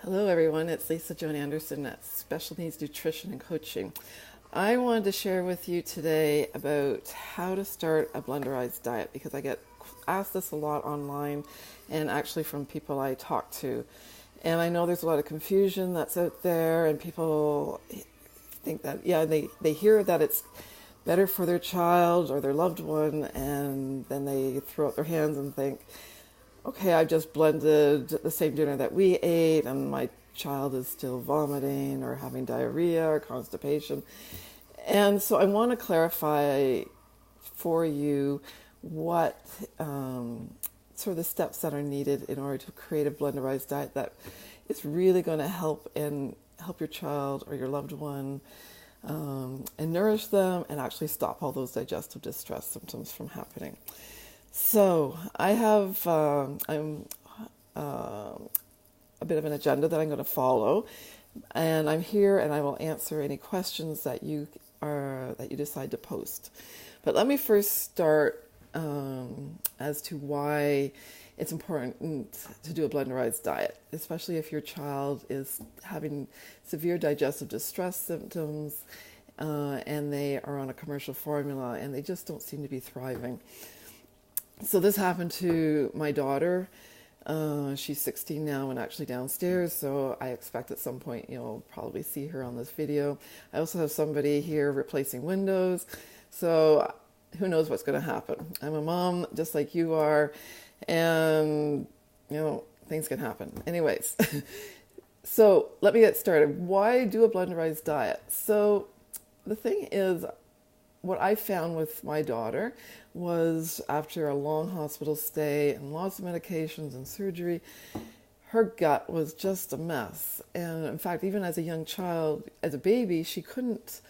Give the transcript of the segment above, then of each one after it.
Hello, everyone. It's Lisa Joan Anderson at Special Needs Nutrition and Coaching. I wanted to share with you today about how to start a blenderized diet because I get asked this a lot online and actually from people I talk to. And I know there's a lot of confusion that's out there, and people think that, they hear that it's better for their child or their loved one, and then they throw up their hands and think, okay, I just blended the same dinner that we ate and my child is still vomiting or having diarrhea or constipation. And so I want to clarify for you what sort of the steps that are needed in order to create a blenderized diet that is really going to help your child or your loved one and nourish them and actually stop all those digestive distress symptoms from happening. So I have I'm a bit of an agenda that I'm going to follow, and I'm here and I will answer any questions that you decide to post. But let me first start as to why it's important to do a blenderized diet, especially if your child is having severe digestive distress symptoms and they are on a commercial formula and they just don't seem to be thriving. So this happened to my daughter. She's 16 now and actually downstairs, so I expect at some point you'll probably see her on this video. I also have somebody here replacing windows, so who knows what's going to happen. I'm a mom just like you are, and things can happen. Anyways, so let me get started. Why do a blenderized diet? So the thing is, what I found with my daughter was after a long hospital stay and lots of medications and surgery, her gut was just a mess. And in fact, even as a young child, as a baby, she couldn't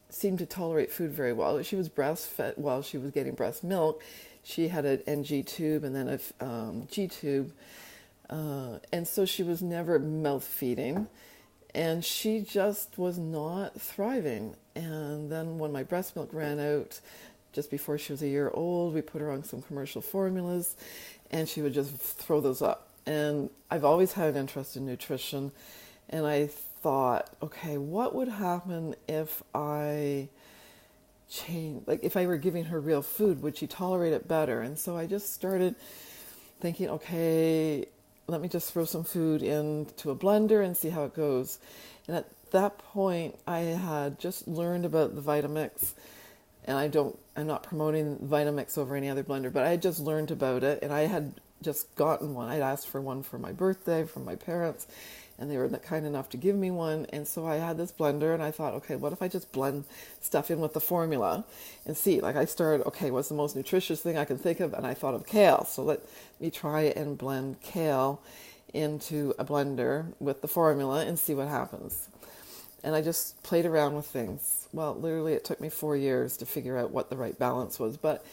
seem to tolerate food very well. She was breastfed while she was getting breast milk. She had an NG tube and then a G tube. And so she was never mouth feeding. And she just was not thriving. And then when my breast milk ran out, just before she was a year old, we put her on some commercial formulas, and she would just throw those up. And I've always had an interest in nutrition, and I thought, okay, what would happen if I changed, like if I were giving her real food, would she tolerate it better? And so I just started thinking, okay, let me just throw some food into a blender and see how it goes. And at that point, I had just learned about the Vitamix, and I'm not promoting Vitamix over any other blender, but I had just learned about it, and I had just gotten one. I'd asked for one for my birthday from my parents, and they were kind enough to give me one. And so I had this blender, and I thought, okay, what if I just blend stuff in with the formula and see? Like I started, okay, what's the most nutritious thing I can think of? And I thought of kale. So let me try and blend kale into a blender with the formula and see what happens. And I just played around with things. Well, literally it took me 4 years to figure out what the right balance was, but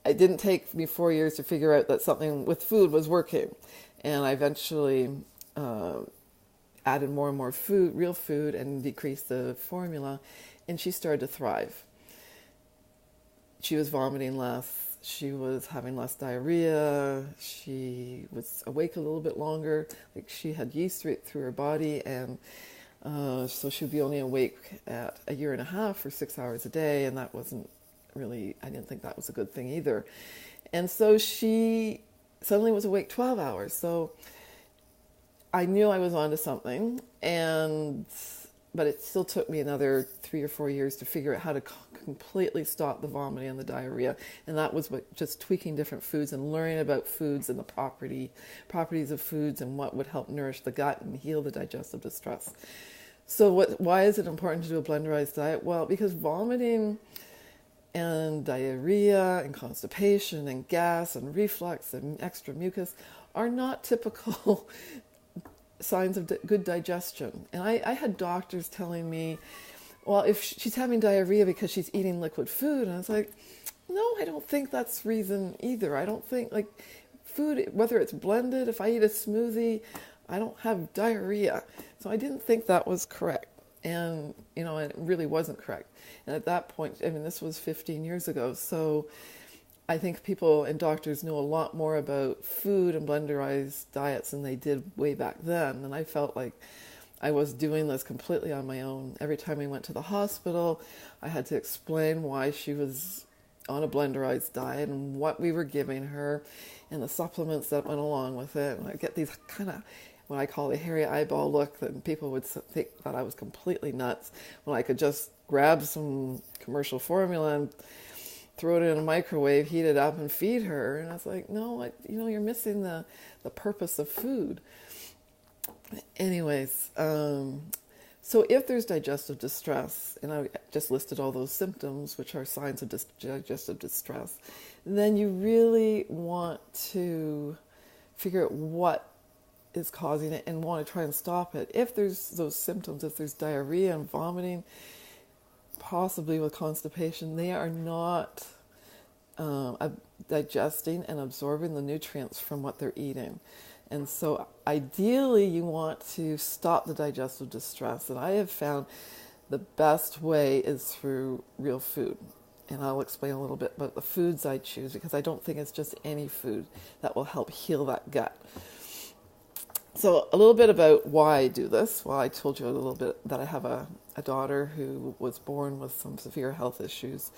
it didn't take me 4 years to figure out that something with food was working. And I eventually added more and more food, real food, and decreased the formula, and she started to thrive. She was vomiting less, she was having less diarrhea, she was awake a little bit longer, like she had yeast through her body, and so she'd be only awake at a year and a half for 6 hours a day, and that wasn't really, I didn't think that was a good thing either. And so she suddenly was awake 12 hours, so I knew I was onto something, but it still took me another 3 or 4 years to figure out how to completely stop the vomiting and the diarrhea. And that was just tweaking different foods and learning about foods and the properties of foods and what would help nourish the gut and heal the digestive distress. So why is it important to do a blenderized diet? Well, because vomiting and diarrhea and constipation and gas and reflux and extra mucus are not typical signs of good digestion. And I had doctors telling me, well, if she's having diarrhea because she's eating liquid food, and I was like, no, I don't think that's reason either. I don't think, like, food, whether it's blended, if I eat a smoothie, I don't have diarrhea. So I didn't think that was correct. And, it really wasn't correct. And at that point, I mean, this was 15 years ago, so I think people and doctors know a lot more about food and blenderized diets than they did way back then. And I felt like I was doing this completely on my own. Every time we went to the hospital, I had to explain why she was on a blenderized diet and what we were giving her and the supplements that went along with it. And I get these kind of what I call the hairy eyeball look that people would think that I was completely nuts when I could just grab some commercial formula and throw it in a microwave, heat it up, and feed her. And I was like, no, you're missing the purpose of food. Anyways, so if there's digestive distress, and I just listed all those symptoms, which are signs of digestive distress, then you really want to figure out what is causing it and want to try and stop it. If there's those symptoms, if there's diarrhea and vomiting, possibly with constipation, they are not digesting and absorbing the nutrients from what they're eating. And so ideally you want to stop the digestive distress. And I have found the best way is through real food. And I'll explain a little bit about the foods I choose, because I don't think it's just any food that will help heal that gut. So a little bit about why I do this. Well, I told you a little bit that I have a daughter who was born with some severe health issues.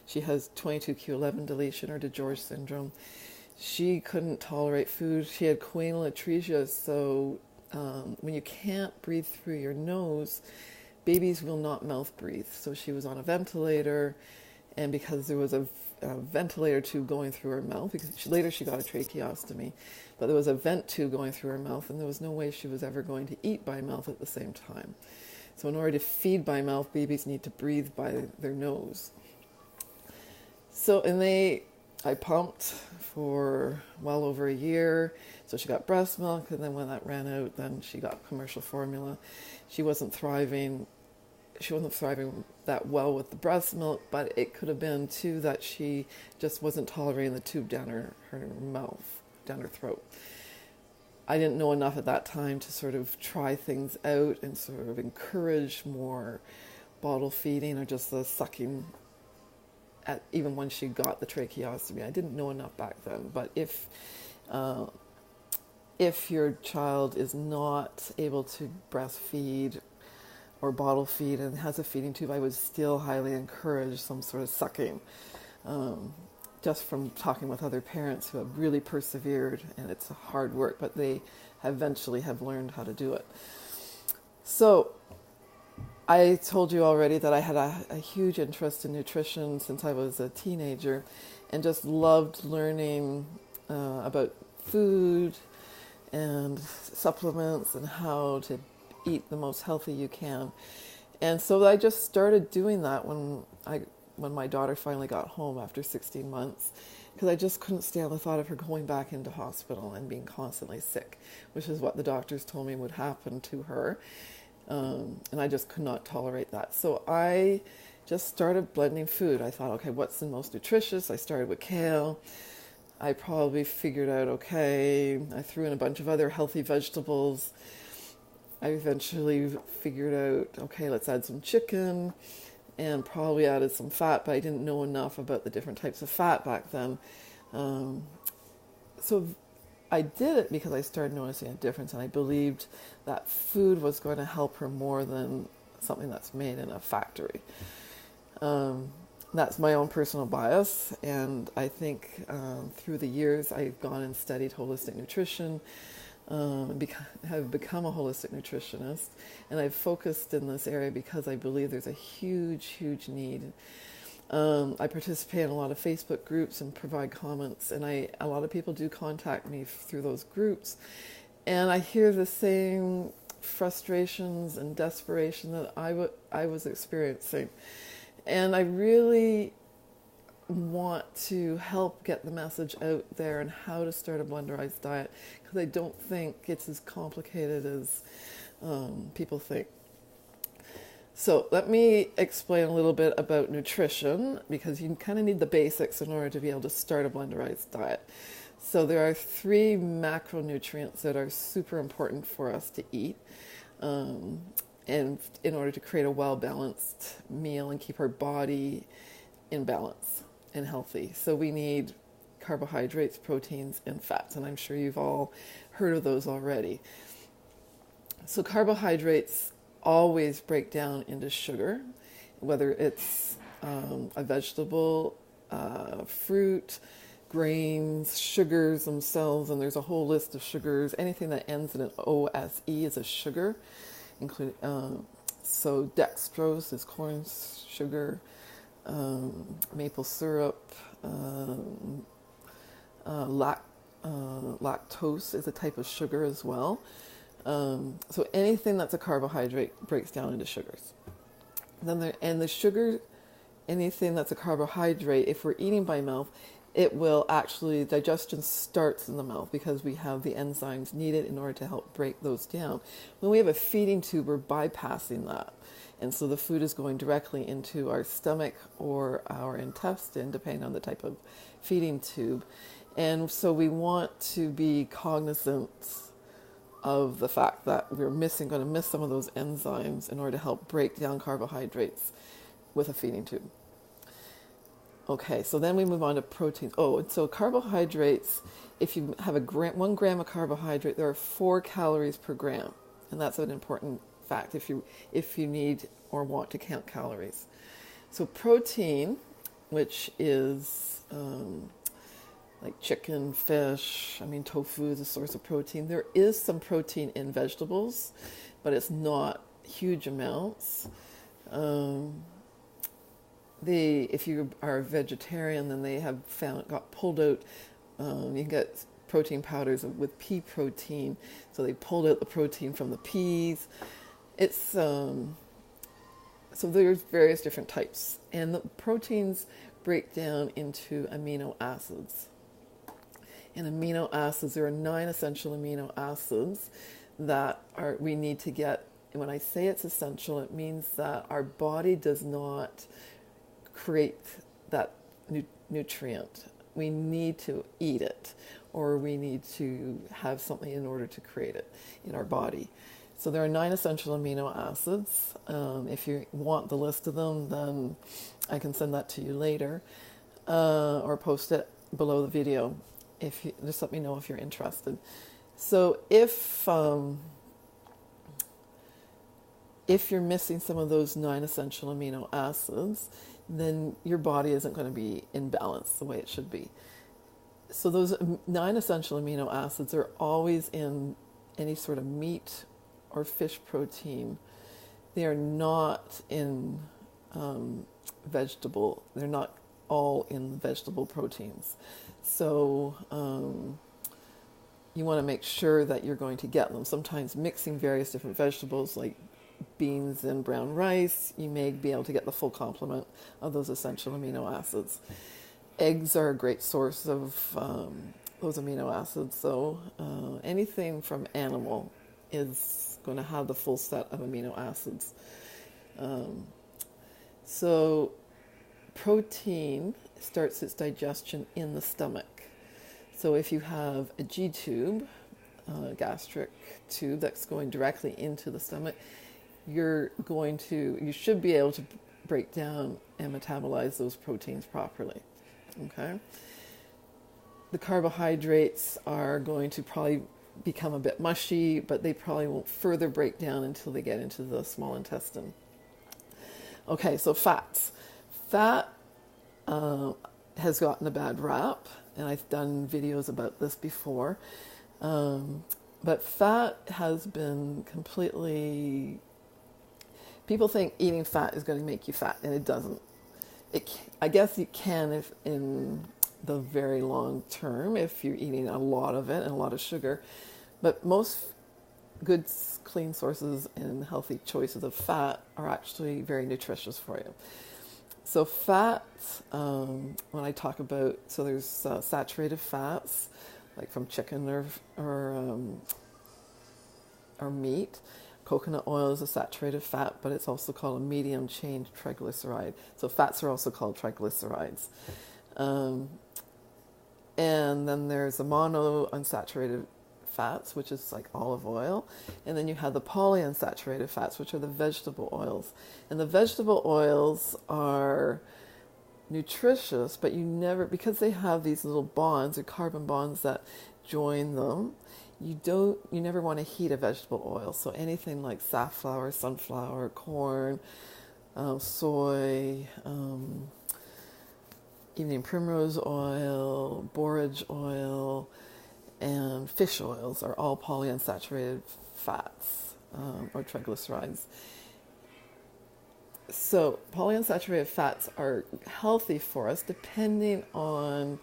She has 22q11 deletion, or DiGeorge syndrome. She couldn't tolerate food. She had choanal atresia, so when you can't breathe through your nose, babies will not mouth breathe. So she was on a ventilator, and because there was a ventilator tube going through her mouth, because later she got a tracheostomy, but there was a vent tube going through her mouth, and there was no way she was ever going to eat by mouth at the same time. So in order to feed by mouth, babies need to breathe by their nose. So, I pumped for well over a year. So she got breast milk, and then when that ran out, then she got commercial formula. She wasn't thriving that well with the breast milk, but it could have been too that she just wasn't tolerating the tube down her mouth, down her throat. I didn't know enough at that time to sort of try things out and sort of encourage more bottle feeding or just the sucking even when she got the tracheostomy. I didn't know enough back then. But if your child is not able to breastfeed or bottle feed and has a feeding tube, I would still highly encourage some sort of sucking. Just from talking with other parents who have really persevered, and it's hard work, but they eventually have learned how to do it. So I told you already that I had a huge interest in nutrition since I was a teenager, and just loved learning about food and supplements and how to eat the most healthy you can. And so I just started doing that when my daughter finally got home after 16 months, because I just couldn't stand the thought of her going back into hospital and being constantly sick, which is what the doctors told me would happen to her. And I just could not tolerate that. So I just started blending food. I thought, okay, what's the most nutritious? I started with kale. I probably figured out, okay, I threw in a bunch of other healthy vegetables. I eventually figured out, okay, let's add some chicken, and probably added some fat, but I didn't know enough about the different types of fat back then. So I did it because I started noticing a difference, and I believed that food was going to help her more than something that's made in a factory. That's my own personal bias, and I think through the years I've gone and studied holistic nutrition, have become a holistic nutritionist, and I've focused in this area because I believe there's a huge need. I participate in a lot of Facebook groups and provide comments, and a lot of people do contact me through those groups, and I hear the same frustrations and desperation that I was experiencing. And I really want to help get the message out there on how to start a blenderized diet, because I don't think it's as complicated as people think. So let me explain a little bit about nutrition, because you kind of need the basics in order to be able to start a blenderized diet. So there are 3 macronutrients that are super important for us to eat. And in order to create a well-balanced meal and keep our body in balance. and healthy. So we need carbohydrates, proteins, and fats, and I'm sure you've all heard of those already. So carbohydrates always break down into sugar, whether it's a vegetable, fruit, grains, sugars themselves, and there's a whole list of sugars. Anything that ends in an OSE is a sugar, including so dextrose is corn sugar, maple syrup, lactose is a type of sugar as well. So anything that's a carbohydrate breaks down into sugars. And the sugar, anything that's a carbohydrate, if we're eating by mouth, it will actually, digestion starts in the mouth because we have the enzymes needed in order to help break those down. When we have a feeding tube, we're bypassing that. And so the food is going directly into our stomach or our intestine, depending on the type of feeding tube. And so we want to be cognizant of the fact that we're going to miss some of those enzymes in order to help break down carbohydrates with a feeding tube. Okay, so then we move on to proteins. Oh, and so carbohydrates, if you have 1 gram of carbohydrate, there are 4 calories per gram. And that's an important fact if you need or want to count calories. So protein, which is like chicken, fish, tofu is a source of protein. There is some protein in vegetables, but it's not huge amounts. If you are a vegetarian, then they have got pulled out. You can get protein powders with pea protein, so they pulled out the protein from the peas. It's so there's various different types, and the proteins break down into amino acids. And amino acids, there are 9 essential amino acids that we need to get. And when I say it's essential, it means that our body does not create that nutrient. We need to eat it, or we need to have something in order to create it in our body. So there are 9 essential amino acids. If you want the list of them, then I can send that to you later, or post it below the video. Just let me know if you're interested. So if you're missing some of those 9 essential amino acids, then your body isn't going to be in balance the way it should be. So those 9 essential amino acids are always in any sort of meat or fish protein. They are not in vegetable. They're not all in vegetable proteins. So you want to make sure that you're going to get them. Sometimes mixing various different vegetables like beans and brown rice, you may be able to get the full complement of those essential amino acids. Eggs are a great source of those amino acids. So anything from animal is going to have the full set of amino acids. So protein starts its digestion in the stomach. So if you have a G tube, gastric tube that's going directly into the stomach, you should be able to break down and metabolize those proteins properly. Okay. The carbohydrates are going to probably become a bit mushy, but they probably won't further break down until they get into the small intestine. Okay, so fats. Fat has gotten a bad rap, and I've done videos about this before. But fat has been completely... People think eating fat is going to make you fat, and it doesn't. I guess you can if in the very long term if you're eating a lot of it and a lot of sugar. But most good, clean sources and healthy choices of fat are actually very nutritious for you. So fat, when I talk about, so there's saturated fats, like from chicken or meat. Coconut oil is a saturated fat, but it's also called a medium chain triglyceride. So fats are also called triglycerides. And then there's the monounsaturated fats, which is like olive oil. And then you have the polyunsaturated fats, which are the vegetable oils. And the vegetable oils are nutritious, but you never, because they have these little bonds or carbon bonds that join them, you never want to heat a vegetable oil. So anything like safflower, sunflower, corn, soy, evening primrose oil, borage oil, and fish oils are all polyunsaturated fats or triglycerides. So polyunsaturated fats are healthy for us depending on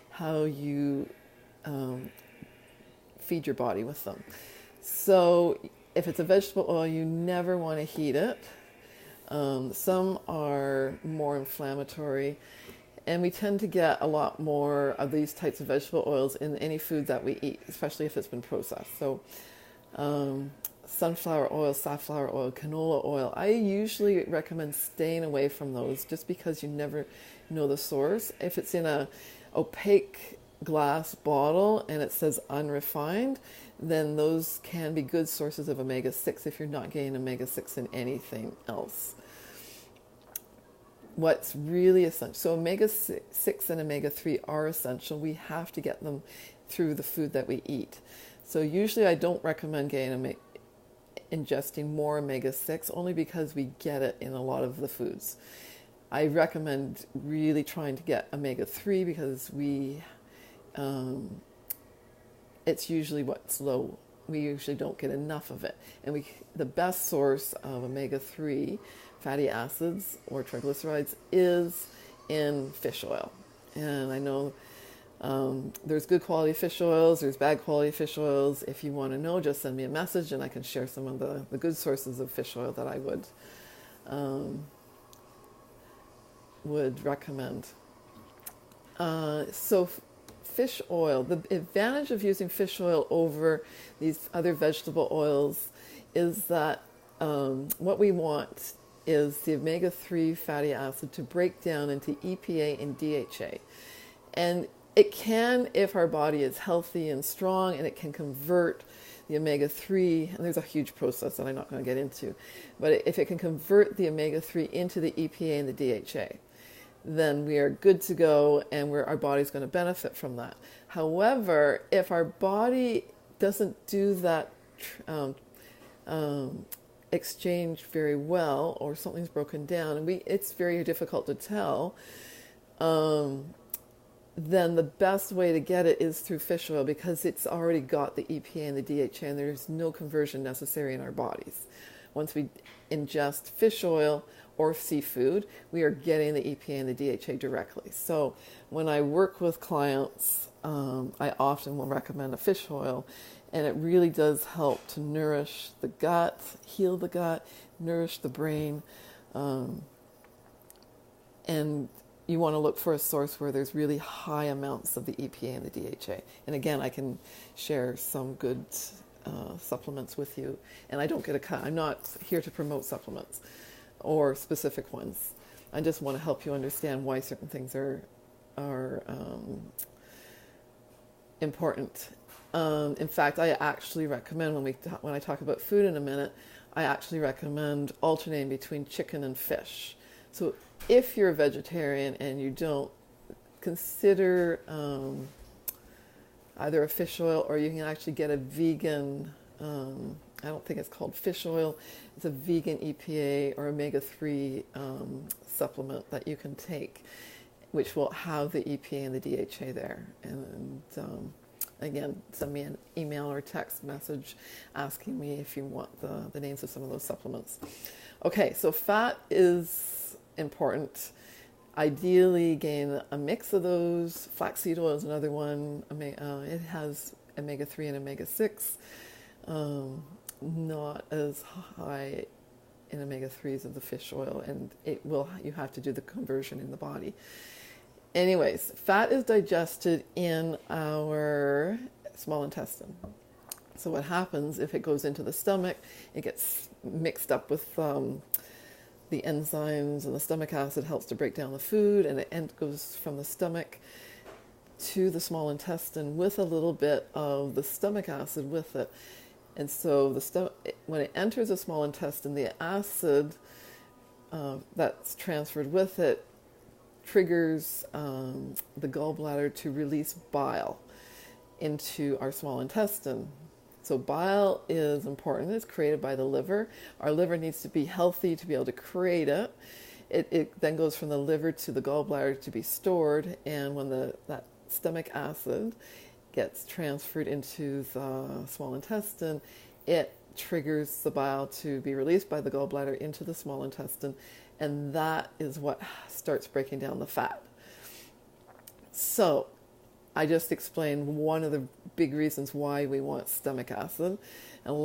how you feed your body with them. So if it's a vegetable oil, you never want to heat it. Some are more inflammatory, and we tend to get a lot more of these types of vegetable oils in any food that we eat, especially if it's been processed. So sunflower oil, safflower oil, canola oil, I usually recommend staying away from those just because you never know the source. If it's in a opaque glass bottle and it says unrefined, then those can be good sources of omega-6 if you're not getting omega-6 in anything else. What's really essential, so omega-6 and omega-3 are essential. We have to get through the food that we eat. So usually I don't recommend ingesting more omega-6 only because we get it in a lot of the foods. I recommend really trying to get omega-3 because it's usually what's low. We usually don't get enough of it. And the best source of omega-3 fatty acids or triglycerides is in fish oil. And I know there's good quality fish oils, there's bad quality fish oils. If you want to know, just send me a message and I can share some of the good sources of fish oil that I would recommend. So fish oil, the advantage of using fish oil over these other vegetable oils is that what we want is the omega-3 fatty acid to break down into EPA and DHA. And it can, if our body is healthy and strong, and it can convert the omega-3, and there's a huge process that I'm not going to get into, but if it can convert the omega-3 into the EPA and the DHA, then we are good to go, and our body's going to benefit from that. However, if our body doesn't do that exchange very well, or something's broken down, and it's very difficult to tell, then the best way to get it is through fish oil because it's already got the EPA and the DHA, and there's no conversion necessary in our bodies. Once we ingest fish oil or seafood, we are getting the EPA and the DHA directly. So when I work with clients, I often will recommend a fish oil, and it really does help to nourish the gut, heal the gut, nourish the brain, and you want to look for a source where there's really high amounts of the EPA and the DHA. And again, I can share some good supplements with you, and I don't get a cut. I'm not here to promote supplements or specific ones. I just want to help you understand why certain things are important. In fact, I actually recommend, when I talk about food in a minute, I actually recommend alternating between chicken and fish. So if you're a vegetarian and you don't, consider either a fish oil, or you can actually get a vegan, I don't think it's called fish oil, it's a vegan EPA or omega-3 supplement that you can take, which will have the EPA and the DHA there. And again, send me an email or text message asking me if you want the names of some of those supplements. Okay, so fat is important. Ideally, gain a mix of those. Flaxseed oil is another one. It has omega-3 and omega-6. Not as high in omega-3s of the fish oil, and you have to do the conversion in the body. Anyways, fat is digested in our small intestine. So what happens if it goes into the stomach, it gets mixed up with the enzymes, and the stomach acid helps to break down the food, and it goes from the stomach to the small intestine with a little bit of the stomach acid with it. And so when it enters the small intestine, the acid that's transferred with it triggers the gallbladder to release bile into our small intestine. So bile is important. It's created by the liver. Our liver needs to be healthy to be able to create it. It then goes from the liver to the gallbladder to be stored, and when that stomach acid gets transferred into the small intestine, it triggers the bile to be released by the gallbladder into the small intestine, and that is what starts breaking down the fat. So I just explained one of the big reasons why we want stomach acid. And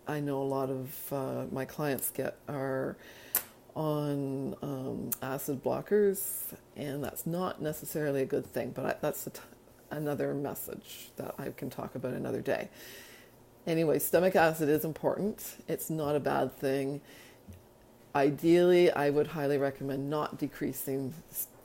I know a lot of my clients are on acid blockers, and that's not necessarily a good thing, but that's another message that I can talk about another day. Anyway, stomach acid is important. It's not a bad thing. Ideally, I would highly recommend not decreasing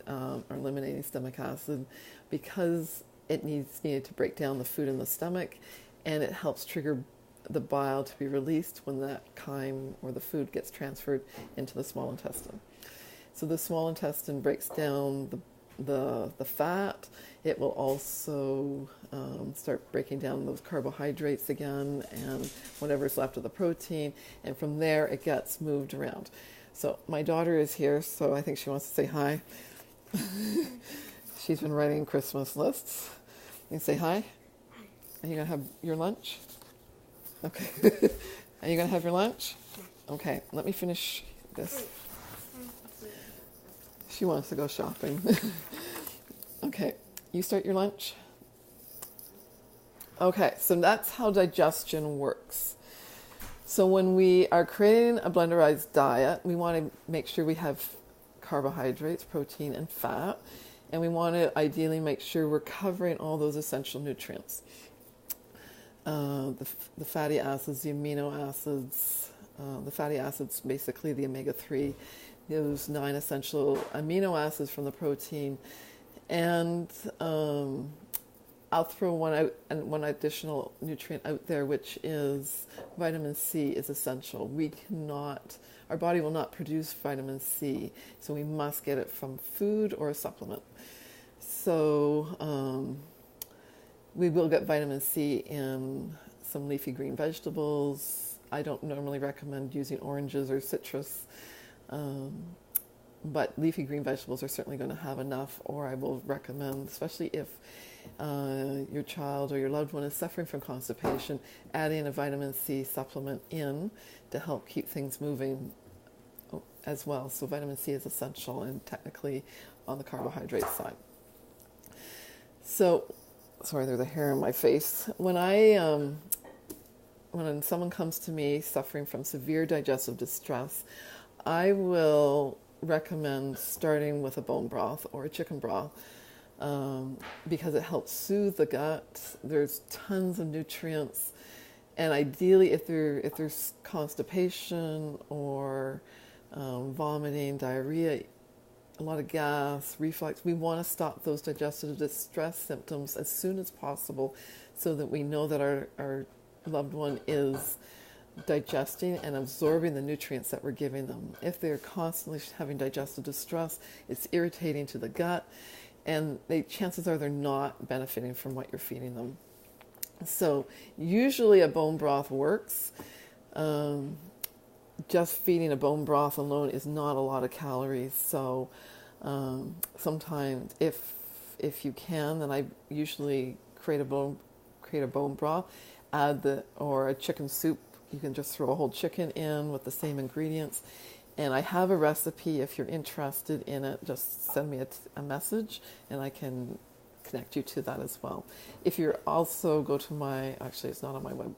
or eliminating stomach acid, because it needed to break down the food in the stomach, and it helps trigger the bile to be released when that chyme or the food gets transferred into the small intestine. So the small intestine breaks down the fat. It will also start breaking down those carbohydrates again and whatever's left of the protein, and from there it gets moved around. So my daughter is here, so I think she wants to say hi. She's been writing Christmas lists. You can say hi. Are you going to have your lunch? Okay. Are you going to have your lunch? Okay, let me finish this. She wants to go shopping. Okay, you start your lunch? Okay, so that's how digestion works. So when we are creating a blenderized diet, we want to make sure we have carbohydrates, protein, and fat. And we want to ideally make sure we're covering all those essential nutrients. The fatty acids, the amino acids, the fatty acids, basically the omega-3, those 9 essential amino acids from the protein. And I'll throw one additional nutrient out there, which is vitamin C is essential. Our body will not produce vitamin C, so we must get it from food or a supplement. So we will get vitamin C in some leafy green vegetables. I don't normally recommend using oranges or citrus, but leafy green vegetables are certainly going to have enough, or I will recommend, especially if your child or your loved one is suffering from constipation, adding a vitamin C supplement in to help keep things moving as well. So vitamin C is essential, and technically on the carbohydrate side. So, sorry, there's a hair in my face. When someone comes to me suffering from severe digestive distress, I will recommend starting with a bone broth or a chicken broth, because it helps soothe the gut. There's tons of nutrients, and ideally, if there's constipation or vomiting, diarrhea, a lot of gas, reflux, we want to stop those digestive distress symptoms as soon as possible, so that we know that our loved one is digesting and absorbing the nutrients that we're giving them. If they're constantly having digestive distress, it's irritating to the gut, and chances are they're not benefiting from what you're feeding them. So usually a bone broth works. Just feeding a bone broth alone is not a lot of calories. So sometimes, if you can, then I usually create a bone broth, or a chicken soup. You can just throw a whole chicken in with the same ingredients. And I have a recipe. If you're interested in it, just send me a message, and I can connect you to that as well. If you're also go to actually it's not on my web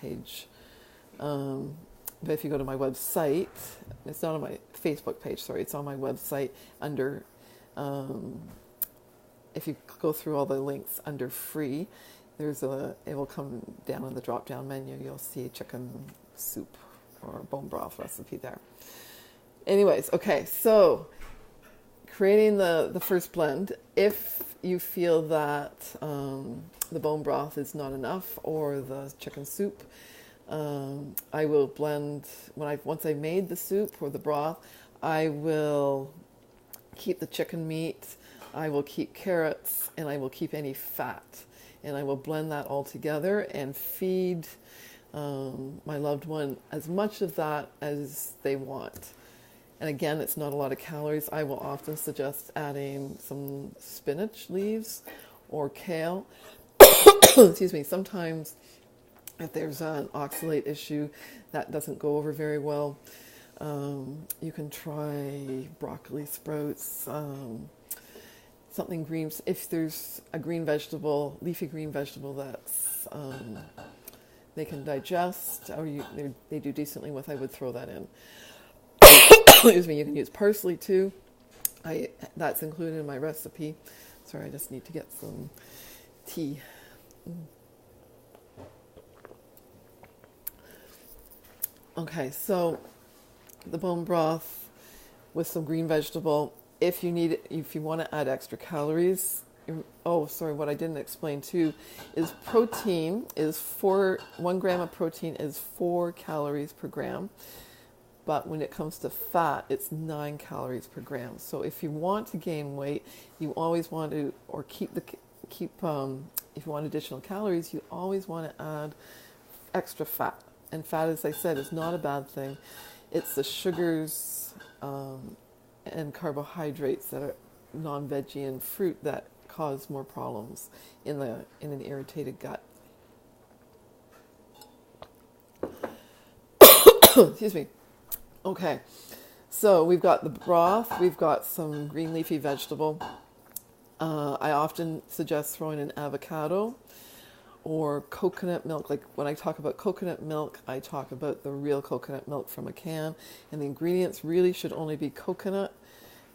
page, but if you go to my website, it's not on my Facebook page, sorry, it's on my website under, if you go through all the links under free, it will come down in the drop-down menu. You'll see chicken soup or bone broth recipe there. Anyways, okay, so creating the first blend. If you feel that the bone broth is not enough, or the chicken soup, I will blend, once I made the soup or the broth, I will keep the chicken meat, I will keep carrots, and I will keep any fat. And I will blend that all together and feed my loved one as much of that as they want. And again, it's not a lot of calories. I will often suggest adding some spinach leaves or kale. Excuse me. Sometimes if there's an oxalate issue, that doesn't go over very well. You can try broccoli sprouts, something green. If there's a green vegetable, leafy green vegetable that's they can digest, or they do decently with, I would throw that in. Excuse me. You can use parsley too. That's included in my recipe. Sorry, I just need to get some tea. Okay, so the bone broth with some green vegetable. If you want to add extra calories, what I didn't explain too is protein is 1 gram of protein is 4 calories per gram. But when it comes to fat, it's 9 calories per gram. So if you want to gain weight, you always want to, or if you want additional calories, you always want to add extra fat. And fat, as I said, is not a bad thing. It's the sugars and carbohydrates that are non-veggie and fruit that cause more problems in an irritated gut. Excuse me. Okay, so we've got the broth, we've got some green leafy vegetable. I often suggest throwing in avocado or coconut milk. Like when I talk about coconut milk, I talk about the real coconut milk from a can, and the ingredients really should only be coconut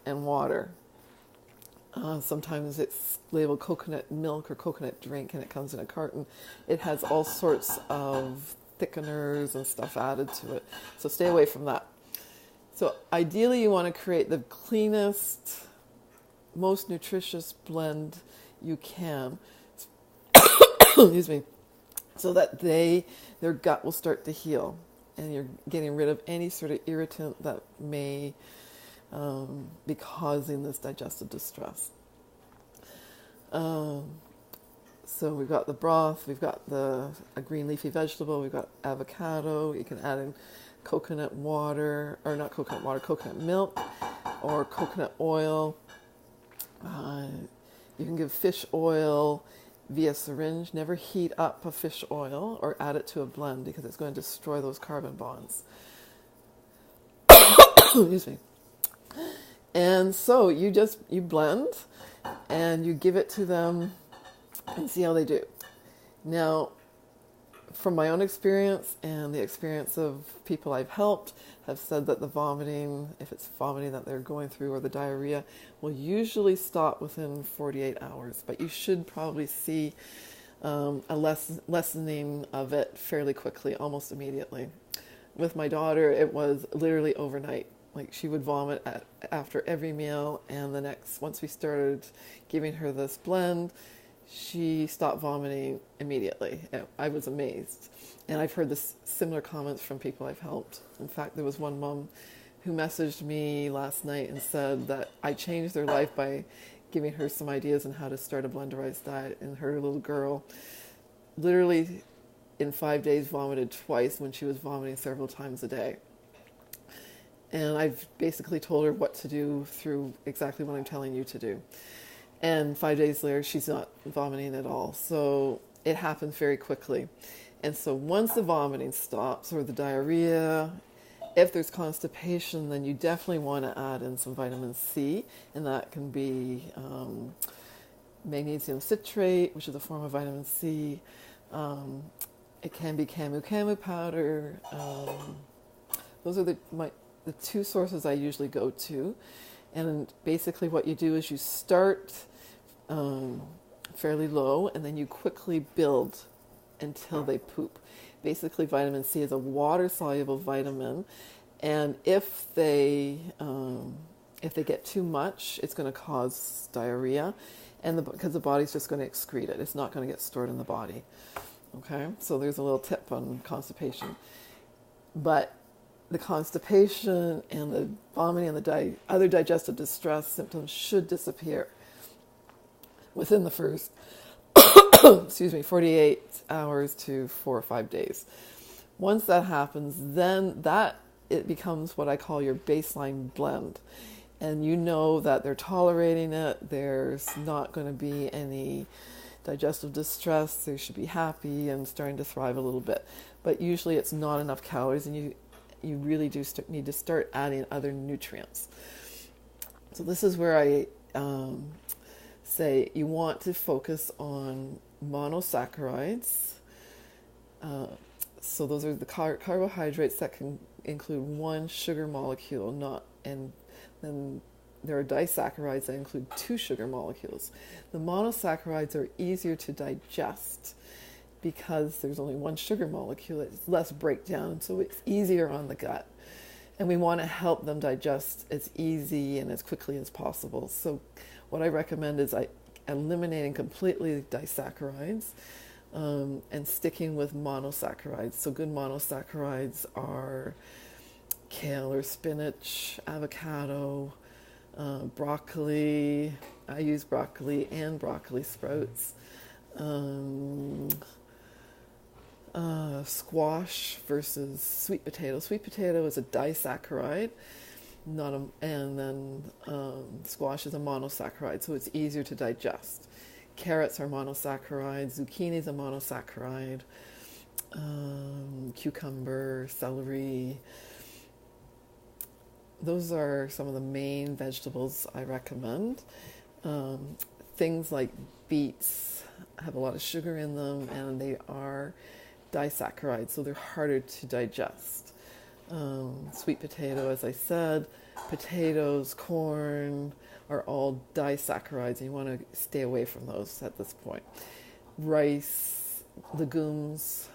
and water. Sometimes it's labeled coconut milk or coconut drink and it comes in a carton. It has all sorts of thickeners and stuff added to it, so stay away from that. So ideally you want to create the cleanest, most nutritious blend you can, excuse me, so that their gut will start to heal and you're getting rid of any sort of irritant that may be causing this digestive distress. So we've got the broth, we've got a green leafy vegetable, we've got avocado. You can add in coconut water, or not coconut water, coconut milk or coconut oil. You can give fish oil via syringe. Never heat up a fish oil or add it to a blend because it's going to destroy those carbon bonds. Excuse me. And so you blend and you give it to them and see how they do. Now, from my own experience and the experience of people I've helped, have said that the vomiting, if it's vomiting that they're going through, or the diarrhea, will usually stop within 48 hours. But you should probably see a lessening of it fairly quickly, almost immediately. With my daughter, it was literally overnight. Like she would vomit after every meal, and once we started giving her this blend, she stopped vomiting immediately. I was amazed. And I've heard similar comments from people I've helped. In fact, there was one mom who messaged me last night and said that I changed their life by giving her some ideas on how to start a blenderized diet. And her little girl literally in 5 days vomited twice when she was vomiting several times a day. And I've basically told her what to do through exactly what I'm telling you to do. And 5 days later, she's not vomiting at all. So it happens very quickly. And so once the vomiting stops, or the diarrhea, if there's constipation, then you definitely want to add in some vitamin C. And that can be magnesium citrate, which is a form of vitamin C. It can be camu powder. Those are the two sources I usually go to. And basically what you do is you start fairly low, and then you quickly build until they poop. Basically, vitamin C is a water-soluble vitamin, and if they get too much, it's going to cause diarrhea, and because the body's just going to excrete it. It's not going to get stored in the body. Okay, so there's a little tip on constipation. But the constipation and the vomiting and the other digestive distress symptoms should disappear within the first 48 hours to 4 or 5 days. Once that happens, then it becomes what I call your baseline blend. And you know that they're tolerating it. There's not going to be any digestive distress. They should be happy and starting to thrive a little bit. But usually it's not enough calories, and you really do need to start adding other nutrients. So this is where I say you want to focus on monosaccharides. So those are the carbohydrates that can include one sugar molecule, and then there are disaccharides that include 2 sugar molecules. The monosaccharides are easier to digest because there's only one sugar molecule. It's less breakdown, so it's easier on the gut. And we want to help them digest as easy and as quickly as possible. So what I recommend is eliminating completely disaccharides and sticking with monosaccharides. So good monosaccharides are kale or spinach, avocado, broccoli. I use broccoli and broccoli sprouts. Squash versus sweet potato. Sweet potato is a disaccharide, and then squash is a monosaccharide, so it's easier to digest. Carrots are monosaccharides. Zucchini is a monosaccharide. Cucumber, celery. Those are some of the main vegetables I recommend. Things like beets have a lot of sugar in them, and they are disaccharides, so they're harder to digest. Sweet potato, as I said, potatoes, corn are all disaccharides, and you want to stay away from those at this point. Rice, legumes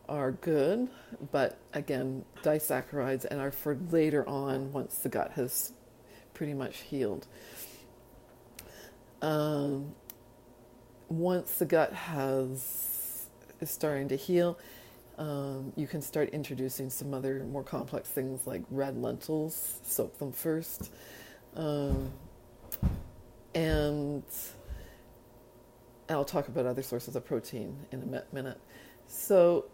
are good, but again, disaccharides, and are for later on once the gut has pretty much healed. Once the gut is starting to heal, you can start introducing some other more complex things like red lentils. Soak them first. And I'll talk about other sources of protein in a minute. So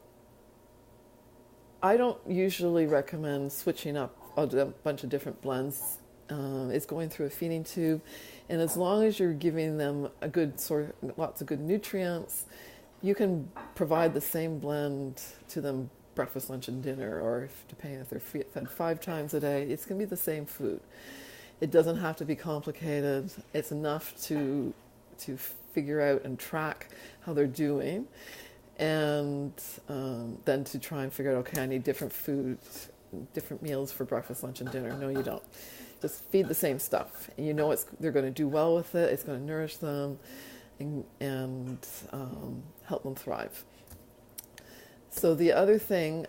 I don't usually recommend switching up a bunch of different blends. It's going through a feeding tube, and as long as you're giving them a good source, lots of good nutrients, you can provide the same blend to them breakfast, lunch, and dinner, or depending if they're fed 5 times a day, it's going to be the same food. It doesn't have to be complicated. It's enough to figure out and track how they're doing, and then to try and figure out, okay, I need different foods, different meals for breakfast, lunch, and dinner. No, you don't. Just feed the same stuff. And you know they're going to do well with it. It's going to nourish them and help them thrive. So the other thing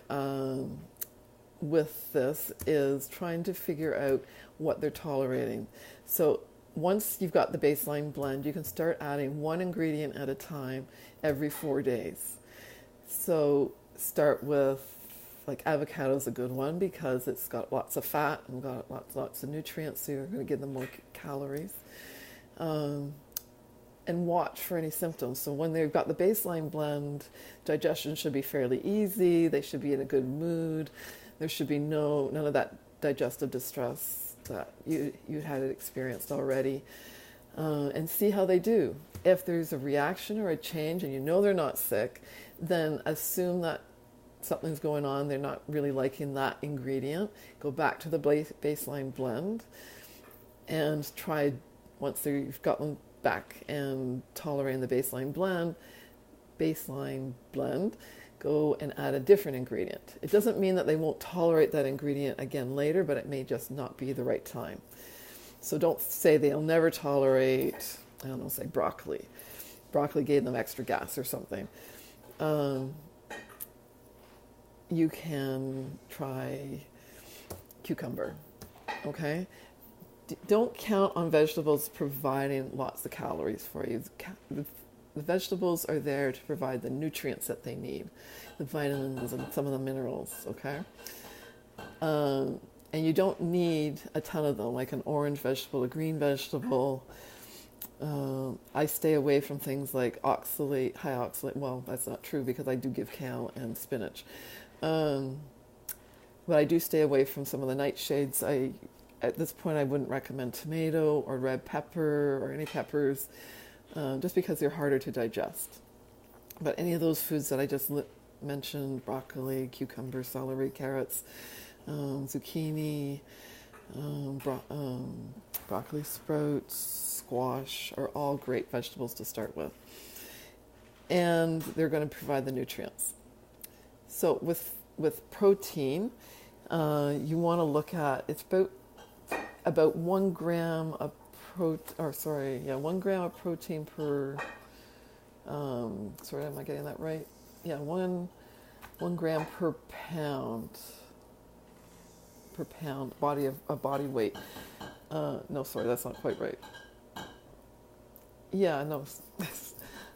with this is trying to figure out what they're tolerating. So once you've got the baseline blend, you can start adding one ingredient at a time every 4 days. So start with, like, avocado is a good one because it's got lots of fat and got lots of nutrients, so you're going to give them more calories. And watch for any symptoms. So when they've got the baseline blend, digestion should be fairly easy. They should be in a good mood. There should be none of that digestive distress that you had experienced already. And see how they do. If there's a reaction or a change and you know they're not sick, then assume that something's going on. They're not really liking that ingredient. Go back to the baseline blend and try, once you've got them back and tolerating the baseline blend, go and add a different ingredient. It doesn't mean that they won't tolerate that ingredient again later, but it may just not be the right time. So don't say they'll never tolerate, I don't know, say broccoli. Broccoli gave them extra gas or something. You can try cucumber, okay? Don't count on vegetables providing lots of calories for you. the vegetables are there to provide the nutrients that they need, the vitamins and some of the minerals, okay? And you don't need a ton of them, like an orange vegetable, a green vegetable. I stay away from things like oxalate, high oxalate. Well, that's not true because I do give kale and spinach. But I do stay away from some of the nightshades. At this point, I wouldn't recommend tomato or red pepper or any peppers, just because they're harder to digest. But any of those foods that I just mentioned, broccoli, cucumber, celery, carrots, zucchini, broccoli sprouts, squash are all great vegetables to start with. And they're going to provide the nutrients. So with protein, you want to look at, it's about 1 gram of 1 gram of protein per, sorry, am I getting that right? Yeah, 1 gram per pound body weight. No, sorry, that's not quite right. Yeah, no,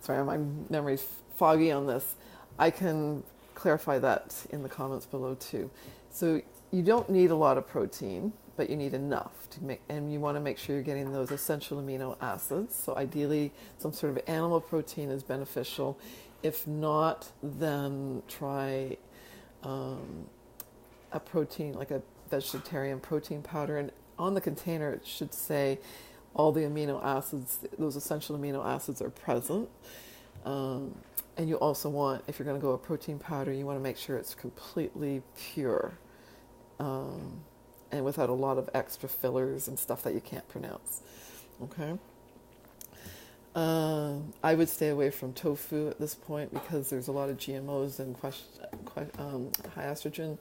sorry, my memory's foggy on this. I can clarify that in the comments below too. So you don't need a lot of protein, but you need enough to make, and you want to make sure you're getting those essential amino acids. So ideally, some sort of animal protein is beneficial. If not, then try a protein, like a vegetarian protein powder. And on the container, it should say all the amino acids, those essential amino acids are present. And you also want, if you're going to go a protein powder, you want to make sure it's completely pure. And without a lot of extra fillers and stuff that you can't pronounce. Okay? I would stay away from tofu at this point because there's a lot of GMOs and high estrogen,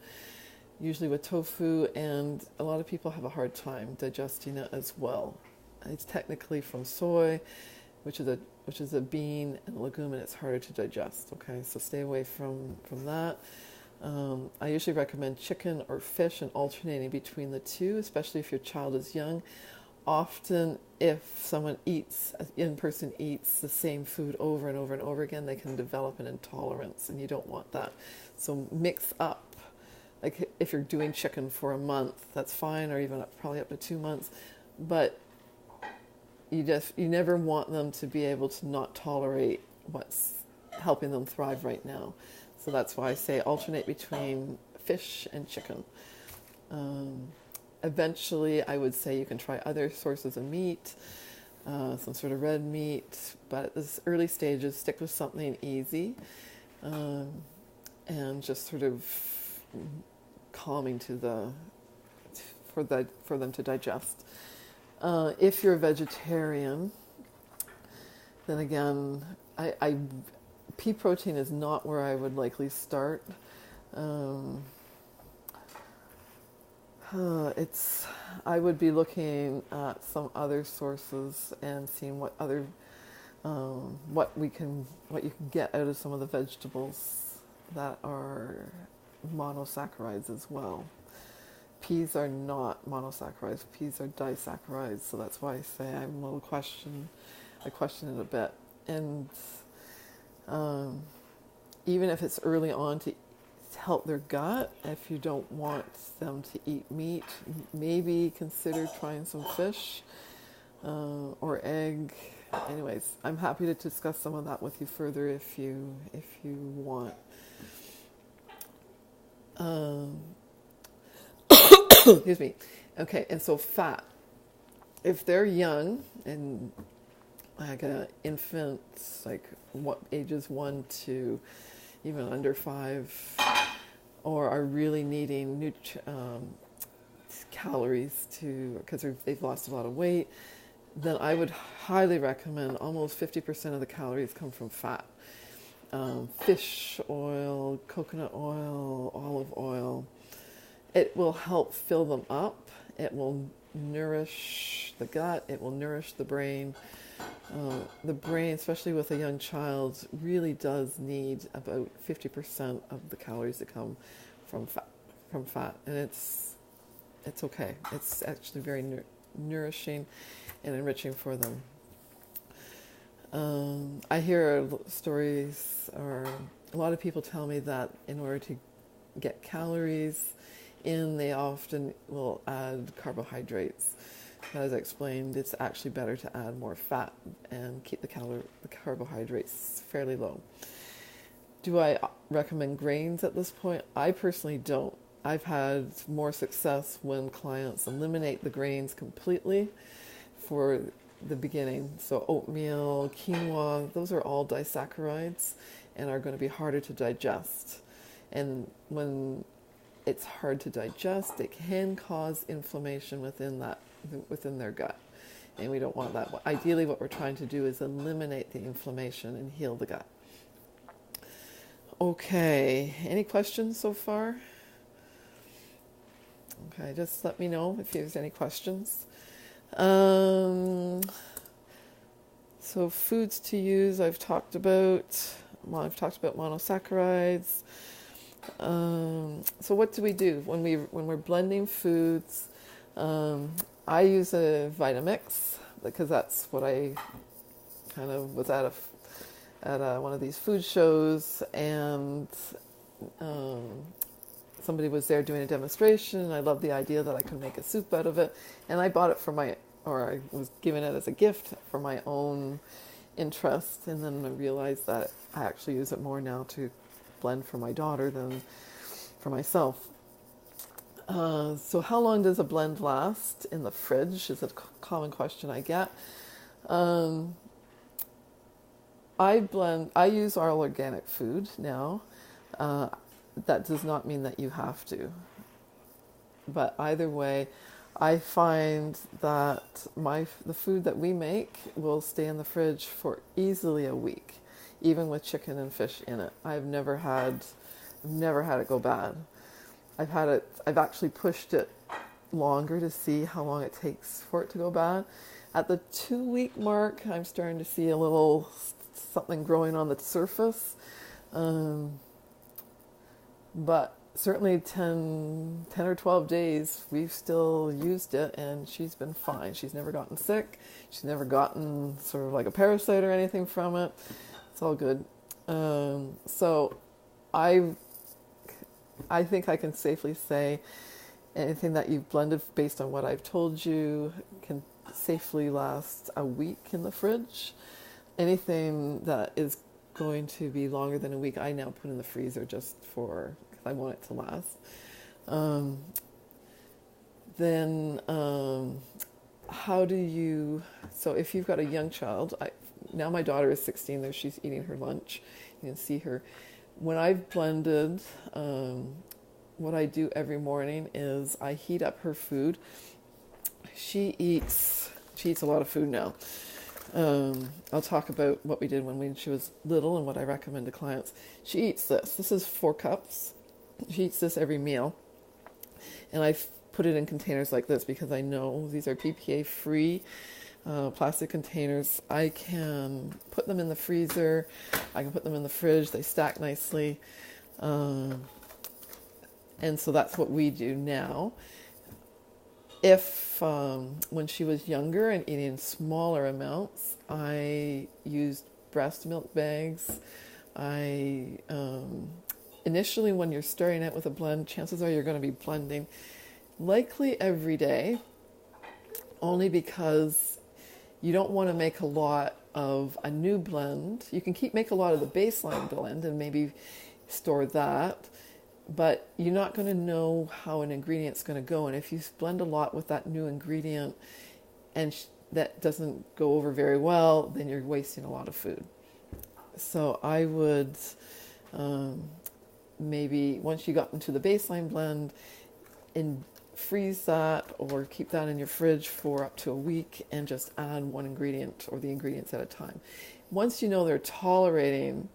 usually with tofu, and a lot of people have a hard time digesting it as well. It's technically from soy, which is a bean and a legume, and it's harder to digest. Okay, so stay away from that. I usually recommend chicken or fish and alternating between the two, especially if your child is young. Often, if someone a young person eats the same food over and over and over again, they can develop an intolerance, and you don't want that. So mix up. Like if you're doing chicken for a month, that's fine, or even probably up to 2 months. But you never want them to be able to not tolerate what's helping them thrive right now. So that's why I say alternate between fish and chicken. Eventually, I would say you can try other sources of meat, some sort of red meat, but at this early stages, stick with something easy and just sort of calming for them to digest. If you're a vegetarian, then again, pea protein is not where I would likely start. I would be looking at some other sources and seeing what you can get out of some of the vegetables that are monosaccharides as well. Peas are not monosaccharides. Peas are disaccharides, so that's why I say I question it a bit. And even if it's early on to help their gut, if you don't want them to eat meat, maybe consider trying some fish or egg. Anyways, I'm happy to discuss some of that with you further if you want. Excuse me. Okay, and so fat. If they're young and like infants, like what ages 1 to even under 5, or are really needing calories because they've lost a lot of weight, then I would highly recommend almost 50% of the calories come from fat. Fish oil, coconut oil, olive oil. It will help fill them up. It will nourish the gut. It will nourish the brain. The brain, especially with a young child, really does need about 50% of the calories that come from fat, and it's okay. It's actually very nourishing and enriching for them. I hear stories, or a lot of people tell me that in order to get calories in, they often will add carbohydrates. As I explained, it's actually better to add more fat and keep the carbohydrates fairly low. Do I recommend grains at this point? I personally don't. I've had more success when clients eliminate the grains completely for the beginning. So oatmeal, quinoa, those are all disaccharides and are going to be harder to digest. And when it's hard to digest, it can cause inflammation within their gut. And we don't want that. Ideally, what we're trying to do is eliminate the inflammation and heal the gut. Okay, any questions so far? Okay, just let me know if there's any questions. So foods to use, I've talked about monosaccharides. So what do we do when we're blending foods? I use a Vitamix because that's what I kind of was at one of these food shows, and somebody was there doing a demonstration, and I loved the idea that I could make a soup out of it, and I bought it I was given it as a gift for my own interest, and then I realized that I actually use it more now to blend for my daughter than for myself. So how long does a blend last in the fridge is a common question I get. I use all organic food now. That does not mean that you have to. But either way, I find that the food that we make will stay in the fridge for easily a week, even with chicken and fish in it. I've never had it go bad. I've actually pushed it longer to see how long it takes for it to go bad. At the 2-week mark, I'm starting to see a little something growing on the surface. But certainly 10 or 12 days, we've still used it, and she's been fine. She's never gotten sick. She's never gotten sort of like a parasite or anything from it. It's all good. So I think I can safely say anything that you've blended based on what I've told you can safely last a week in the fridge. Anything that is going to be longer than a week, I now put in the freezer just because I want it to last. So if you've got a young child, now my daughter is 16, there she's eating her lunch. You can see her. When I've blended, what I do every morning is I heat up her food. She eats a lot of food now. I'll talk about what we did when she was little and what I recommend to clients. She eats this. This is 4 cups. She eats this every meal. And I've put it in containers like this because I know these are PPA-free plastic containers. I can put them in the freezer. I can put them in the fridge. They stack nicely. And so that's what we do now. If when she was younger and eating smaller amounts, I used breast milk bags. Initially, when you're starting out with a blend, chances are you're going to be blending likely every day, only because you don't want to make a lot of a new blend. You can make a lot of the baseline blend and maybe store that, but you're not going to know how an ingredient's going to go. And if you blend a lot with that new ingredient and that doesn't go over very well, then you're wasting a lot of food. So I would maybe once you got into the baseline blend, and freeze that or keep that in your fridge for up to a week and just add one ingredient or the ingredients at a time. Once you know they're tolerating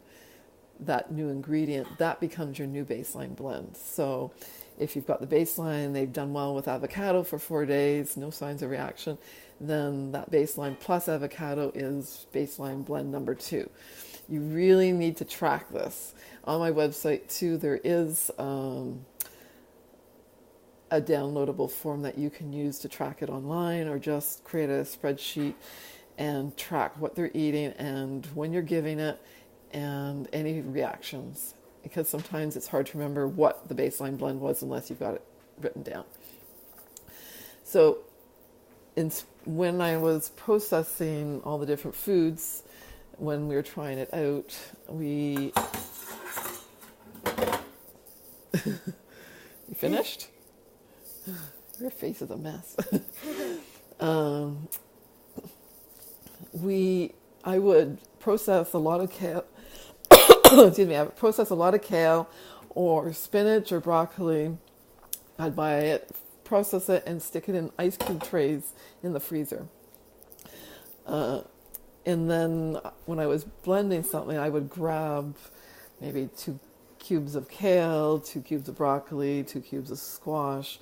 that new ingredient, that becomes your new baseline blend. So if you've got the baseline, they've done well with avocado for 4 days, no signs of reaction, then that baseline plus avocado is baseline blend number 2. You really need to track this. On my website too, there is a downloadable form that you can use to track it online, or just create a spreadsheet and track what they're eating and when you're giving it and any reactions, because sometimes it's hard to remember what the baseline blend was unless you've got it written down. So when I was processing all the different foods, when we were trying it out, you finished? Your face is a mess. I would process a lot of kale. Excuse me. I would process a lot of kale, or spinach, or broccoli. I'd buy it, process it, and stick it in ice cube trays in the freezer. And then when I was blending something, I would grab maybe 2 cubes of kale, 2 cubes of broccoli, 2 cubes of squash,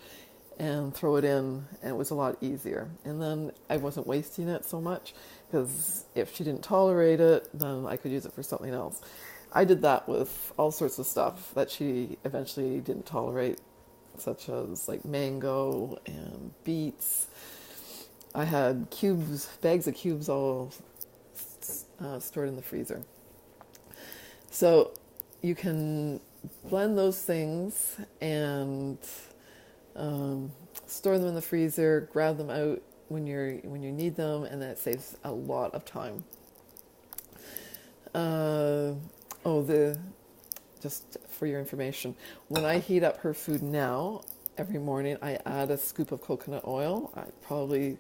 and throw it in, and it was a lot easier. And then I wasn't wasting it so much, because if she didn't tolerate it, then I could use it for something else. I did that with all sorts of stuff that she eventually didn't tolerate, such as like mango and beets. I had bags of cubes all stored in the freezer. So you can blend those things and store them in the freezer, grab them out when you need them, and that saves a lot of time. Just for your information, when I heat up her food now, every morning I add a scoop of coconut oil, probably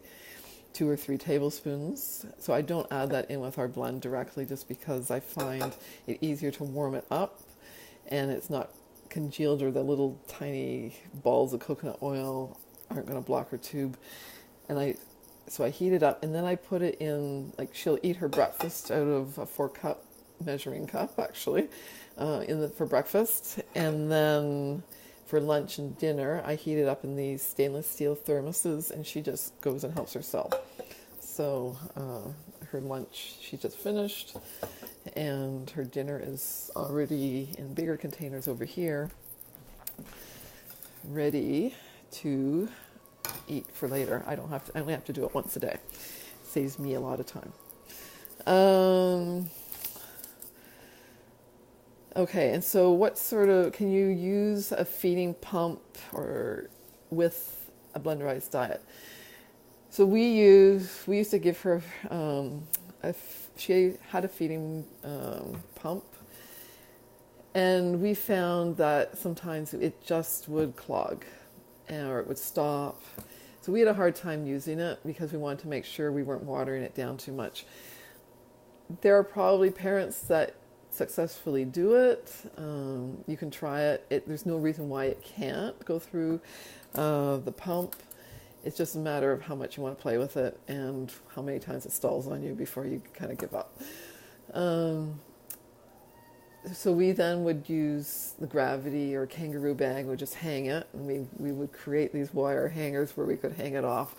2 or 3 tablespoons. So I don't add that in with our blend directly, just because I find it easier to warm it up, and it's not congealed, or the little tiny balls of coconut oil aren't going to block her tube. So I heat it up, and then I put it in, like, she'll eat her breakfast out of a 4-cup measuring cup, actually, for breakfast. And then for lunch and dinner, I heat it up in these stainless steel thermoses, and she just goes and helps herself. So her lunch she just finished, and her dinner is already in bigger containers over here, ready to eat for later. I only have to do it once a day. Saves me a lot of time. Okay, and so can you use a feeding pump or with a blenderized diet? So we used to give her, she had a feeding pump, and we found that sometimes it just would clog, or it would stop. So we had a hard time using it because we wanted to make sure we weren't watering it down too much. There are probably parents that successfully do it. You can try it. There's no reason why it can't go through the pump. It's just a matter of how much you want to play with it and how many times it stalls on you before you kind of give up. So we then would use the gravity or kangaroo bag, would just hang it, and we would create these wire hangers where we could hang it off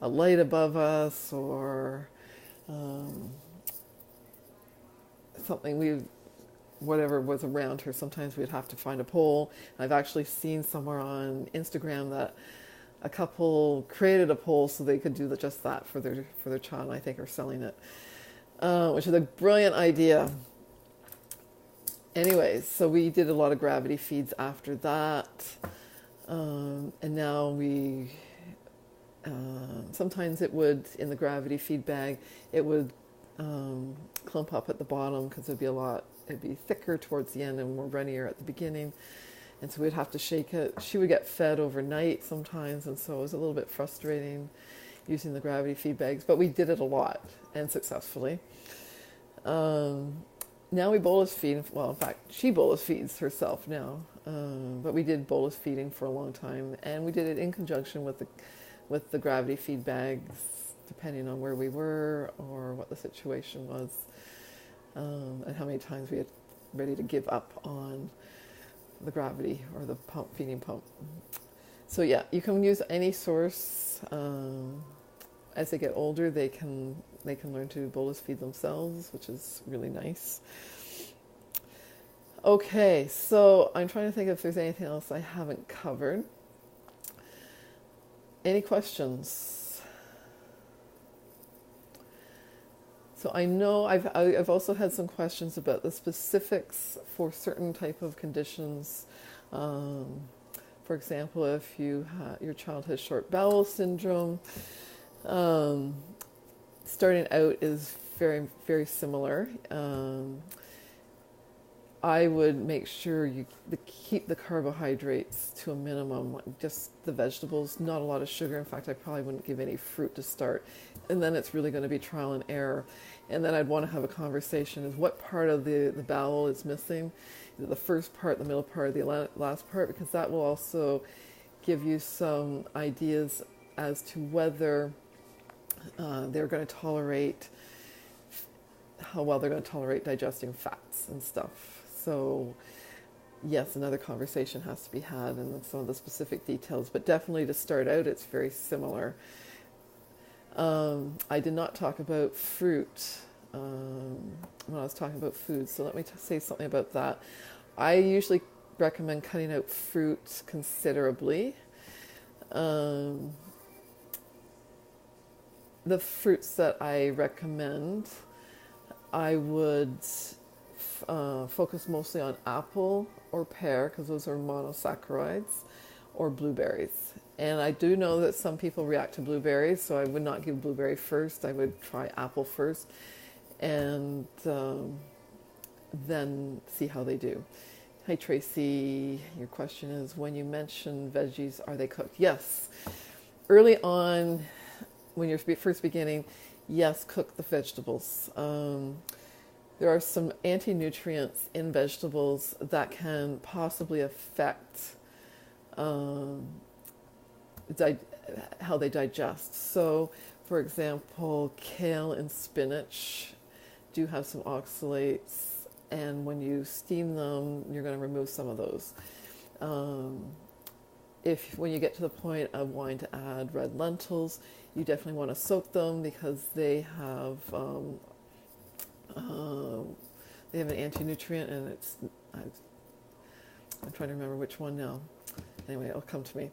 a light above us, or something, whatever was around her. Sometimes we'd have to find a pole. I've actually seen somewhere on Instagram that a couple created a pole so they could do just that for their child. I think are selling it, which is a brilliant idea. Anyways, so we did a lot of gravity feeds after that, and now sometimes it would, in the gravity feed bag, it would clump up at the bottom because it'd be thicker towards the end and more runnier at the beginning, and so we'd have to shake it. She would get fed overnight sometimes, and so it was a little bit frustrating using the gravity feed bags, but we did it a lot and successfully. Now we bolus feed. Well, in fact, she bolus feeds herself now, but we did bolus feeding for a long time, and we did it in conjunction with the gravity feed bags, depending on where we were or what the situation was, and how many times we had ready to give up on the gravity or the feeding pump. So yeah, you can use any source. As they get older, they can learn to bolus feed themselves, which is really nice. Okay, so I'm trying to think if there's anything else I haven't covered. Any questions? So I know I've also had some questions about the specifics for certain type of conditions. Um, for example, if your child has short bowel syndrome, um, starting out is very, very similar. I would make sure you keep the carbohydrates to a minimum, like just the vegetables, not a lot of sugar. In fact, I probably wouldn't give any fruit to start. And then it's really going to be trial and error. And then I'd want to have a conversation is what part of the bowel is missing? Is it the first part, the middle part, the last part? Because that will also give you some ideas as to whether they're going to tolerate, how well they're going to tolerate digesting fats and stuff. So yes, another conversation has to be had and some of the specific details, but definitely to start out, it's very similar. I did not talk about fruit when I was talking about food, so let me say something about that. I usually recommend cutting out fruit considerably. The fruits that I recommend, I would focus mostly on apple or pear because those are monosaccharides, or blueberries. And I do know that some people react to blueberries, so I would not give blueberry first. I would try apple first and then see how they do. Hi Tracy, your question is when you mention veggies, are they cooked? Yes. Early on, when you're first beginning, yes, cook the vegetables. There are some anti-nutrients in vegetables that can possibly affect how they digest. So, for example, kale and spinach do have some oxalates, and when you steam them, you're going to remove some of those. When you get to the point of wanting to add red lentils, you definitely want to soak them because they have an anti-nutrient, and I'm trying to remember which one now. Anyway, it'll come to me.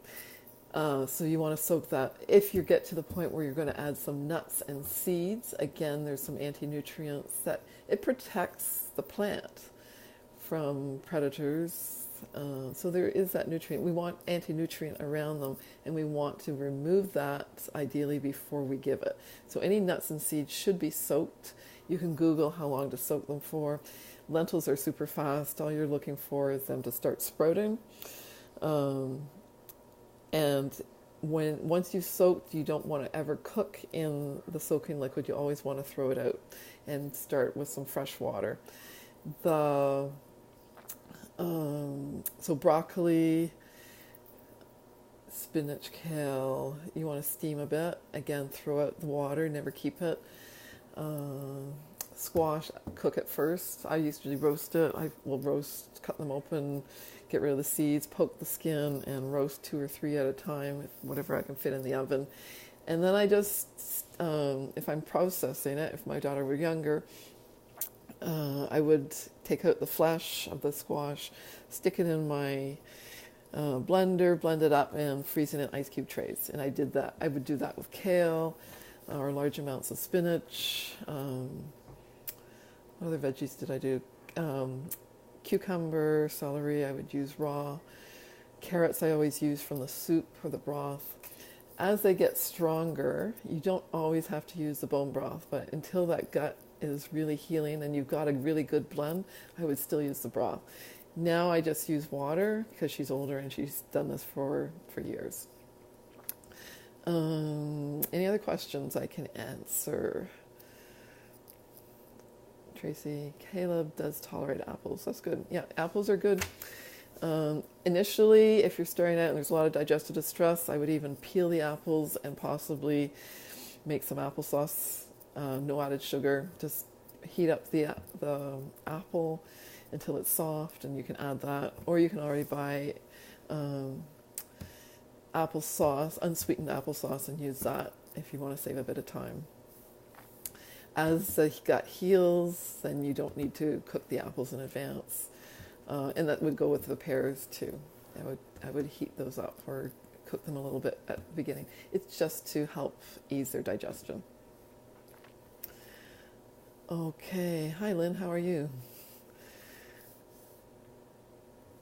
So you want to soak that. If you get to the point where you're going to add some nuts and seeds, again, there's some anti-nutrients that it protects the plant from predators. So there is that nutrient. We want anti-nutrient around them, and we want to remove that ideally before we give it. So any nuts and seeds should be soaked. You can Google how long to soak them for. Lentils are super fast. All you're looking for is them to start sprouting. And once you've soaked, you don't want to ever cook in the soaking liquid. You always want to throw it out and start with some fresh water. So broccoli, spinach, kale, you want to steam a bit. Again, throw out the water, never keep it. Squash, cook it first. I usually roast it. I will roast, cut them open, get rid of the seeds, poke the skin, and roast 2 or 3 at a time, whatever I can fit in the oven. And then I just, if I'm processing it, if my daughter were younger, I would take out the flesh of the squash, stick it in my blender, blend it up, and freeze it in ice cube trays. And I did that. I would do that with kale or large amounts of spinach. What other veggies did I do? Cucumber, celery, I would use raw. Carrots I always use from the soup or the broth. As they get stronger, you don't always have to use the bone broth, but until that gut is really healing and you've got a really good blend, I would still use the broth. Now I just use water because she's older and she's done this for years. Any other questions I can answer? Tracy, Caleb does tolerate apples. That's good. Yeah, apples are good. Initially, if you're starting out and there's a lot of digestive distress, I would even peel the apples and possibly make some applesauce. No added sugar. Just heat up the apple until it's soft, and you can add that. Or you can already buy applesauce, unsweetened applesauce, and use that if you want to save a bit of time. As the gut heals, then you don't need to cook the apples in advance. And that would go with the pears too. I would heat those up or cook them a little bit at the beginning. It's just to help ease their digestion. Okay. Hi, Lynn. How are you?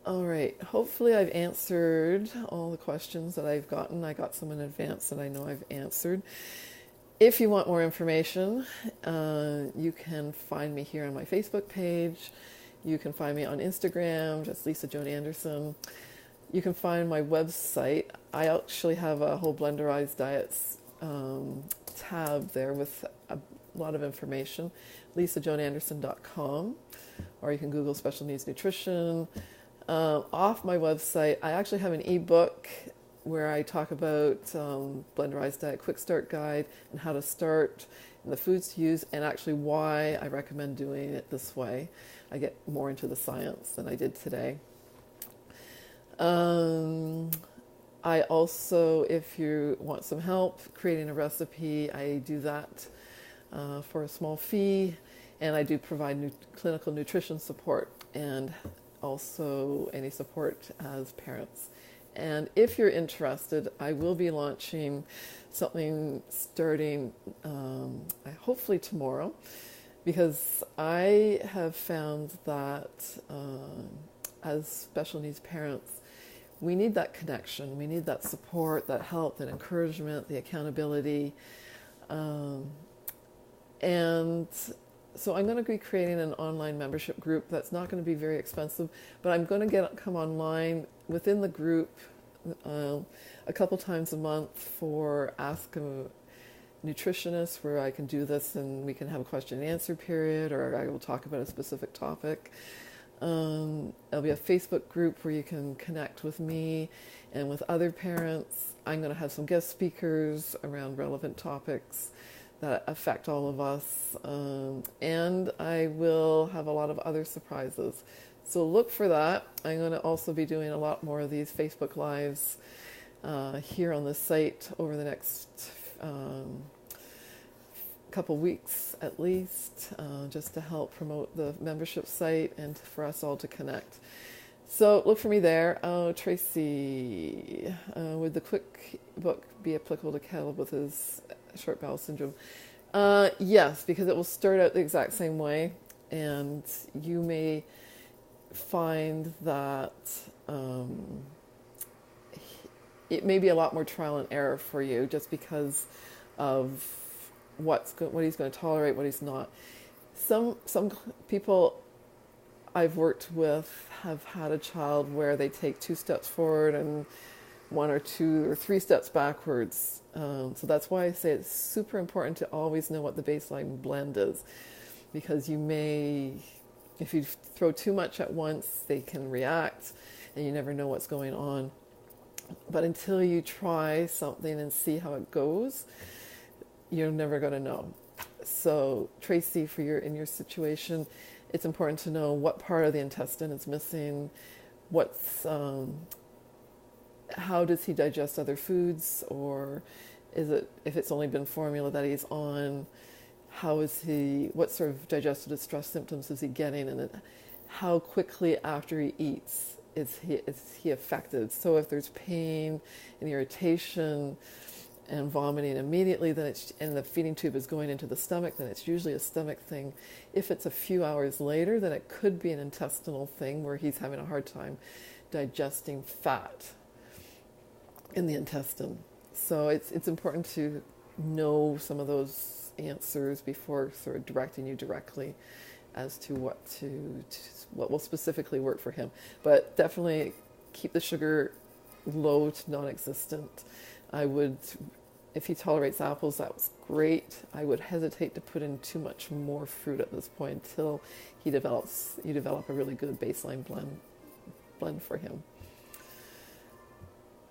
All right. Hopefully, I've answered all the questions that I've gotten. I got some in advance that I know I've answered. If you want more information, you can find me here on my Facebook page. You can find me on Instagram, just Lisa Joan Anderson. You can find my website. I actually have a whole Blenderized Diets tab there with a lot of information, lisajoananderson.com, or you can Google special needs nutrition. Off my website, I actually have an ebook where I talk about Blenderized Diet Quick Start Guide and how to start and the foods to use and actually why I recommend doing it this way. I get more into the science than I did today. I also, if you want some help creating a recipe, I do that for a small fee, and I do provide clinical nutrition support and also any support as parents. And if you're interested, I will be launching something starting hopefully tomorrow, because I have found that as special needs parents, we need that connection, we need that support, that help, that encouragement, the accountability. And so I'm going to be creating an online membership group that's not going to be very expensive, but I'm going to come online within the group a couple times a month for Ask a Nutritionist, where I can do this and we can have a question and answer period, or I will talk about a specific topic. There'll be a Facebook group where you can connect with me and with other parents. I'm going to have some guest speakers around relevant topics that affect all of us, and I will have a lot of other surprises. So look for that. I'm going to also be doing a lot more of these Facebook Lives here on the site over the next couple weeks at least, just to help promote the membership site and for us all to connect. So look for me there. Tracy, would the quick book be applicable to Caleb with his short bowel syndrome? Yes, because it will start out the exact same way, and you may find that it may be a lot more trial and error for you, just because of what he's going to tolerate, what he's not. Some people I've worked with have had a child where they take 2 steps forward and 1 or 2 or 3 steps backwards. So that's why I say it's super important to always know what the baseline blend is, because you may, if you throw too much at once, they can react and you never know what's going on. But until you try something and see how it goes, you're never going to know. So Tracy, in your situation, it's important to know what part of the intestine is missing, how does he digest other foods, or if it's only been formula that he's on, what sort of digestive distress symptoms is he getting, and how quickly after he eats is he affected. So if there's pain and irritation and vomiting immediately, and the feeding tube is going into the stomach, then it's usually a stomach thing. If it's a few hours later, then it could be an intestinal thing where he's having a hard time digesting fat in the intestine. So it's important to know some of those answers before sort of directing you directly as to what will specifically work for him. But definitely keep the sugar low to non-existent. I would, if he tolerates apples, that was great. I would hesitate to put in too much more fruit at this point until you develop a really good baseline blend for him.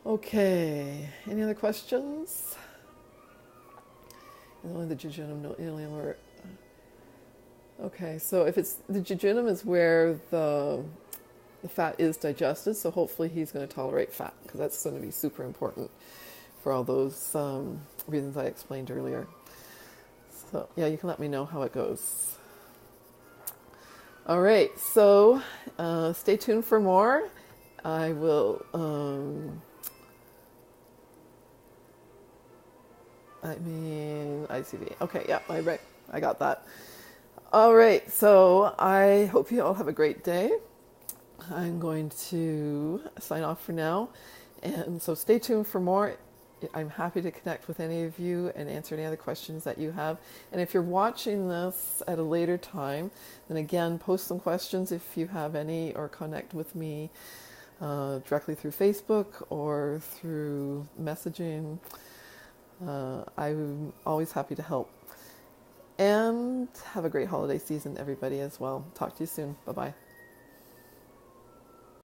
Okay, any other questions? And only the jejunum, no ileum, or okay. So if it's the jejunum is where the fat is digested, so hopefully he's going to tolerate fat, because that's going to be super important for all those reasons I explained earlier. So yeah, you can let me know how it goes. All right, so stay tuned for more. I will. ICD. Okay, yeah, I got that. All right, so I hope you all have a great day. I'm going to sign off for now. And so stay tuned for more. I'm happy to connect with any of you and answer any other questions that you have. And if you're watching this at a later time, then again, post some questions if you have any, or connect with me directly through Facebook or through messaging. I'm always happy to help. And have a great holiday season, everybody, as well. Talk to you soon. Bye-bye.